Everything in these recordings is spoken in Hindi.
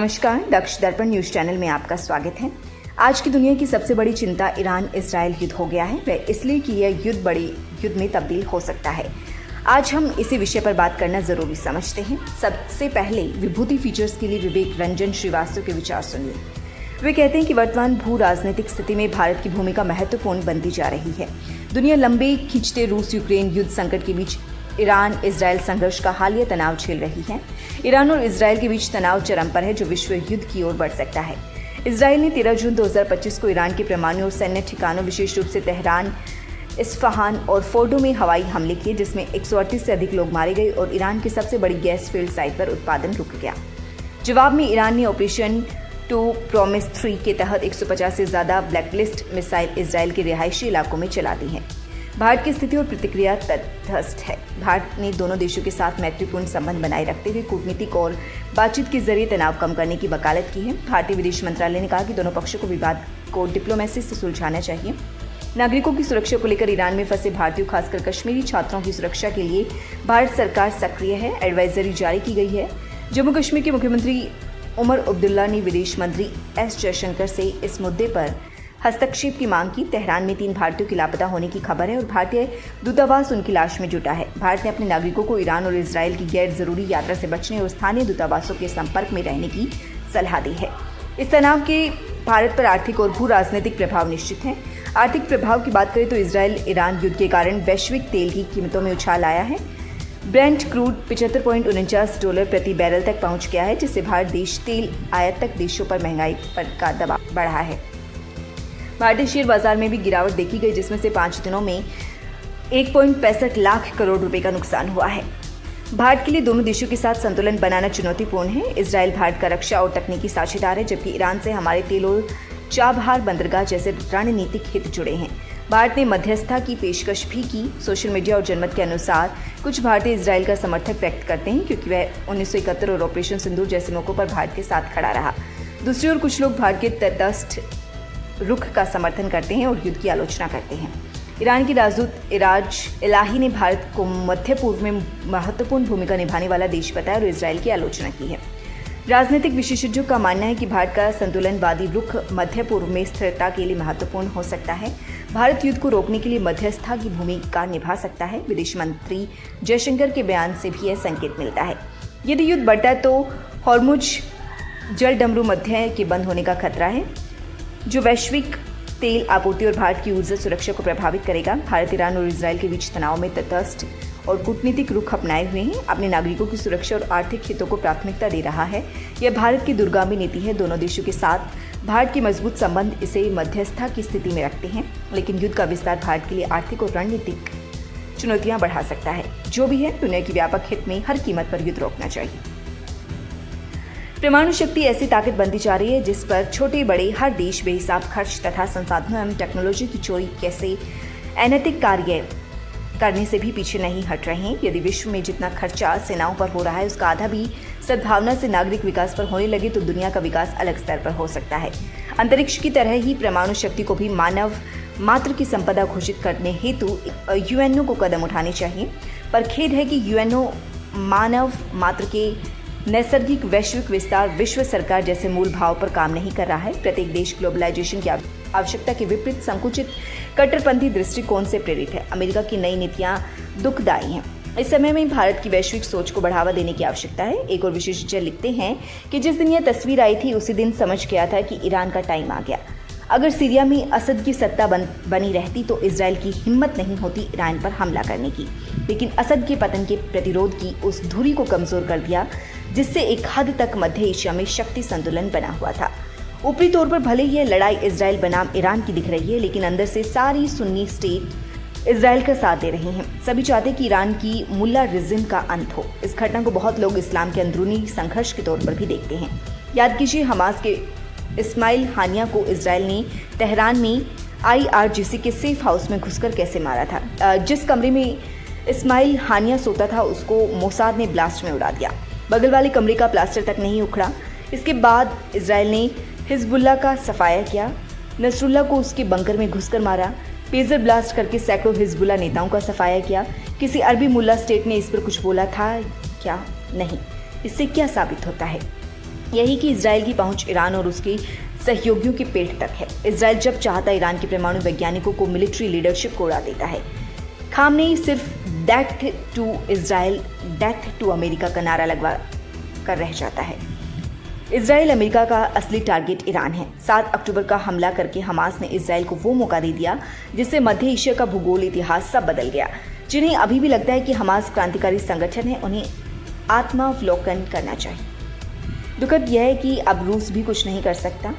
नमस्कार, दक्ष दर्पण न्यूज चैनल में आपका स्वागत है। आज की दुनिया की सबसे बड़ी चिंता ईरान इजराइल युद्ध हो गया है। वह इसलिए कि यह युद्ध बड़ी युद्ध में तब्दील हो सकता है। आज हम इसी विषय पर बात करना जरूरी समझते हैं। सबसे पहले विभूति फीचर्स के लिए विवेक रंजन श्रीवास्तव के विचार सुनिए। वे कहते हैं कि वर्तमान भू राजनीतिक स्थिति में भारत की भूमिका महत्वपूर्ण बनती जा रही है। दुनिया लंबे खींचते रूस यूक्रेन युद्ध संकट के बीच ईरान इजराइल संघर्ष का हालिया तनाव झेल रही है। ईरान और इजराइल के बीच तनाव चरम पर है, जो विश्व युद्ध की ओर बढ़ सकता है। इजराइल ने 13 जून 2025 को ईरान के परमाणु और सैन्य ठिकानों, विशेष रूप से तेहरान, इस्फहान और फोर्डो में हवाई हमले किए, जिसमें 138 से अधिक लोग मारे गए और ईरान की सबसे बड़ी गैस फील्ड साइट पर उत्पादन रुक गया। जवाब में ईरान ने ऑपरेशन टू प्रॉमिस 3 के तहत 150 से ज्यादा ब्लैकलिस्ट मिसाइल इजराइल के रिहायशी इलाकों में चला दी हैं। भारत की स्थिति और प्रतिक्रिया तटस्थ है। भारत ने दोनों देशों के साथ मैत्रीपूर्ण संबंध बनाए रखते हुए कूटनीतिक और बातचीत के जरिए तनाव कम करने की वकालत की है। भारतीय विदेश मंत्रालय ने कहा कि दोनों पक्षों को विवाद को डिप्लोमेसी से सुलझाना चाहिए। नागरिकों की सुरक्षा को लेकर ईरान में फंसे भारतीयों, खासकर कश्मीरी छात्रों की सुरक्षा के लिए भारत सरकार सक्रिय है। एडवाइजरी जारी की गई है। जम्मू कश्मीर के मुख्यमंत्री उमर अब्दुल्ला ने विदेश मंत्री एस जयशंकर से इस मुद्दे पर हस्तक्षेप की मांग की। तेहरान में 3 भारतीयों के लापता होने की खबर है और भारतीय दूतावास उनकी लाश में जुटा है। भारत ने अपने नागरिकों को ईरान और इजराइल की गैर जरूरी यात्रा से बचने और स्थानीय दूतावासों के संपर्क में रहने की सलाह दी है। इस तनाव के भारत पर आर्थिक और भू राजनीतिक प्रभाव निश्चित हैं। आर्थिक प्रभाव की बात करें तो इजराइल ईरान युद्ध के कारण वैश्विक तेल की कीमतों में उछाल आया है। ब्रेंट क्रूड $75.49 प्रति बैरल तक पहुंच गया है, जिससे भारत देश तेल आयातक देशों पर महंगाई का दबाव बढ़ा है। भारतीय शेयर बाजार में भी गिरावट देखी गई, जिसमें से 5 दिनों में 1.65 लाख करोड़ रुपए का नुकसान हुआ है। भारत के लिए दोनों देशों के साथ संतुलन बनाना चुनौतीपूर्ण है। इजराइल भारत का रक्षा और तकनीकी साझेदार है, जबकि ईरान से हमारे तेल और चाबहार बंदरगाह जैसे रणनीतिक हित जुड़े हैं। भारत ने मध्यस्थता की पेशकश भी की। सोशल मीडिया और जनमत के अनुसार कुछ भारतीय इजराइल का समर्थक व्यक्त करते हैं, क्योंकि वह 1971 और ऑपरेशन सिंदूर जैसे मौकों पर भारत के साथ खड़ा रहा। दूसरी ओर कुछ लोग भारत के तटस्थ रुख का समर्थन करते हैं और युद्ध की आलोचना करते हैं। ईरान की राजदूत इराज इलाही ने भारत को मध्य पूर्व में महत्वपूर्ण भूमिका निभाने वाला देश बताया और इजराइल की आलोचना की है। राजनीतिक विशेषज्ञों का मानना है कि भारत का संतुलनवादी रुख मध्य पूर्व में स्थिरता के लिए महत्वपूर्ण हो सकता है। भारत युद्ध को रोकने के लिए मध्यस्थता की भूमिका निभा सकता है। विदेश मंत्री जयशंकर के बयान से भी यह संकेत मिलता है। यदि युद्ध बढ़ता है तो हॉर्मुज जलडमरू मध्य के बंद होने का खतरा है, जो वैश्विक तेल आपूर्ति और भारत की ऊर्जा सुरक्षा को प्रभावित करेगा। भारत ईरान और इजराइल के बीच तनाव में तटस्थ और कूटनीतिक रुख अपनाए हुए हैं। अपने नागरिकों की सुरक्षा और आर्थिक हितों को प्राथमिकता दे रहा है। यह भारत की दूरगामी नीति है। दोनों देशों के साथ भारत के मजबूत संबंध इसे मध्यस्थता की स्थिति में रखते हैं, लेकिन युद्ध का विस्तार भारत के लिए आर्थिक और रणनीतिक चुनौतियां बढ़ा सकता है। जो भी है, दुनिया की व्यापक हित में हर कीमत पर युद्ध रोकना चाहिए। परमाणु शक्ति ऐसी ताकत बनती जा रही है जिस पर छोटे बड़े हर देश बेहिसाब खर्च तथा संसाधनों एवं टेक्नोलॉजी की चोरी कैसे अनैतिक कार्य करने से भी पीछे नहीं हट रहे हैं। यदि विश्व में जितना खर्चा सेनाओं पर हो रहा है, उसका आधा भी सद्भावना से नागरिक विकास पर होने लगे तो दुनिया का विकास अलग स्तर पर हो सकता है। अंतरिक्ष की तरह ही परमाणु शक्ति को भी मानव मात्र की संपदा घोषित करने हेतु यूएनओ को कदम उठाने चाहिए। पर खेद है कि यूएनओ मानव मात्र के नैसर्गिक वैश्विक विस्तार विश्व सरकार जैसे मूल भाव पर काम नहीं कर रहा है। प्रत्येक देश ग्लोबलाइजेशन की आवश्यकता के विपरीत संकुचित कट्टरपंथी दृष्टिकोण से प्रेरित है। अमेरिका की नई नीतियां दुखदायी हैं। इस समय में भारत की वैश्विक सोच को बढ़ावा देने की आवश्यकता है। एक और विशेषज्ञ लिखते हैं कि जिस दिन यह तस्वीर आई थी, उसी दिन समझ गया था कि ईरान का टाइम आ गया। अगर सीरिया में असद की सत्ता बनी रहती तो इजराइल की हिम्मत नहीं होती ईरान पर हमला करने की, लेकिन असद के पतन के प्रतिरोध की उस धुरी को कमजोर कर दिया जिससे एक हद तक मध्य एशिया में शक्ति संतुलन बना हुआ था। ऊपरी तौर पर भले ही यह लड़ाई इजराइल बनाम ईरान की दिख रही है, लेकिन अंदर से सारी सुन्नी स्टेट इजराइल का साथ दे रहे हैं। सभी चाहते कि ईरान की मुल्ला रिजिम का अंत हो। इस घटना को बहुत लोग इस्लाम के अंदरूनी संघर्ष के तौर पर भी देखते हैं। याद कीजिए, हमास के इस्माइल हानिया को इजराइल ने तेहरान में IRGC के सेफ हाउस में घुसकर कैसे मारा था। जिस कमरे में इस्माइल हानिया सोता था, उसको मोसाद ने ब्लास्ट में उड़ा दिया। बगल वाले कमरे का प्लास्टर तक नहीं उखड़ा। इसके बाद इजराइल ने हिजबुल्लाह का सफाया किया। नसरुल्लाह को उसके बंकर में घुसकर मारा। पेजर ब्लास्ट करके सैकड़ों हिजबुल्लाह नेताओं का सफाया किया। किसी अरबी मुल्ला स्टेट ने इस पर कुछ बोला था क्या? नहीं। इससे क्या साबित होता है? यही कि इजराइल की पहुंच ईरान और उसके सहयोगियों के पेट तक है। इजराइल जब चाहता ईरान के परमाणु वैज्ञानिकों को मिलिट्री लीडरशिप को उड़ा देता है। खामनेई सिर्फ death to Israel, death to America का नारा लगवा कर रह जाता है। इजराइल अमेरिका का असली टारगेट ईरान है। 7 अक्टूबर का हमला करके हमास ने इजराइल को वो मौका दे दिया जिससे मध्य एशिया का भूगोल इतिहास सब बदल गया। जिन्हें अभी भी लगता है कि हमास क्रांतिकारी संगठन है, उन्हें आत्मावलोकन करना चाहिए। दुखद यह है कि अब रूस भी कुछ नहीं कर सकता।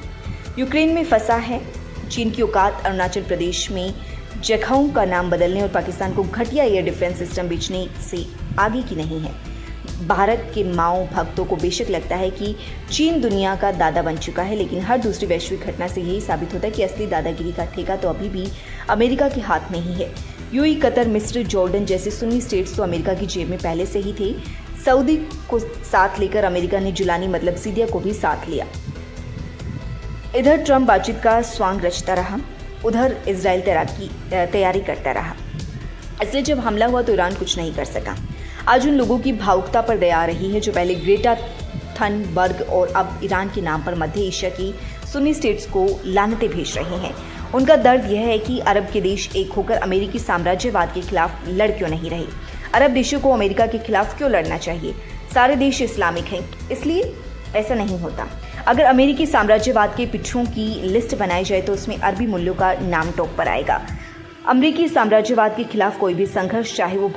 यूक्रेन में फंसा है। चीन की औकात अरुणाचल प्रदेश में जगहों का नाम बदलने और पाकिस्तान को घटिया एयर डिफेंस सिस्टम बेचने से आगे की नहीं है। भारत के माओ भक्तों को बेशक लगता है कि चीन दुनिया का दादा बन चुका है, लेकिन हर दूसरी वैश्विक घटना से यही साबित होता है कि असली दादागिरी का ठेका तो अभी भी अमेरिका के हाथ में ही है। यूएई, कतर, मिस्र, जॉर्डन जैसे सुन्नी स्टेट्स तो अमेरिका की जेब में पहले से ही थे। सऊदी को साथ लेकर अमेरिका ने जुलानी मतलब सीरिया को भी साथ लिया। इधर ट्रंप बातचीत का स्वांग रचता रहा, उधर इजराइल तैयारी करता रहा। इसलिए जब हमला हुआ तो ईरान कुछ नहीं कर सका। आज उन लोगों की भावुकता पर दया आ रही है जो पहले ग्रेटा थनबर्ग और अब ईरान के नाम पर मध्य एशिया की सुन्नी स्टेट्स को लानतें भेज रहे हैं। उनका दर्द यह है कि अरब के देश एक होकर अमेरिकी साम्राज्यवाद के खिलाफ लड़ क्यों नहीं रहे। अरब देशों को अमेरिका के खिलाफ क्यों लड़ना चाहिए? सारे देश इस्लामिक हैं, इसलिए ऐसा नहीं होता। अगर अमेरिकी साम्राज्यवाद के पिछुओं की लिस्ट बनाई जाए तो उसमें अरबी मूल्यों का नाम टॉप पर आएगा। अमेरिकी साम्राज्यवाद के खिलाफ कोई भी संघर्ष, चाहे वो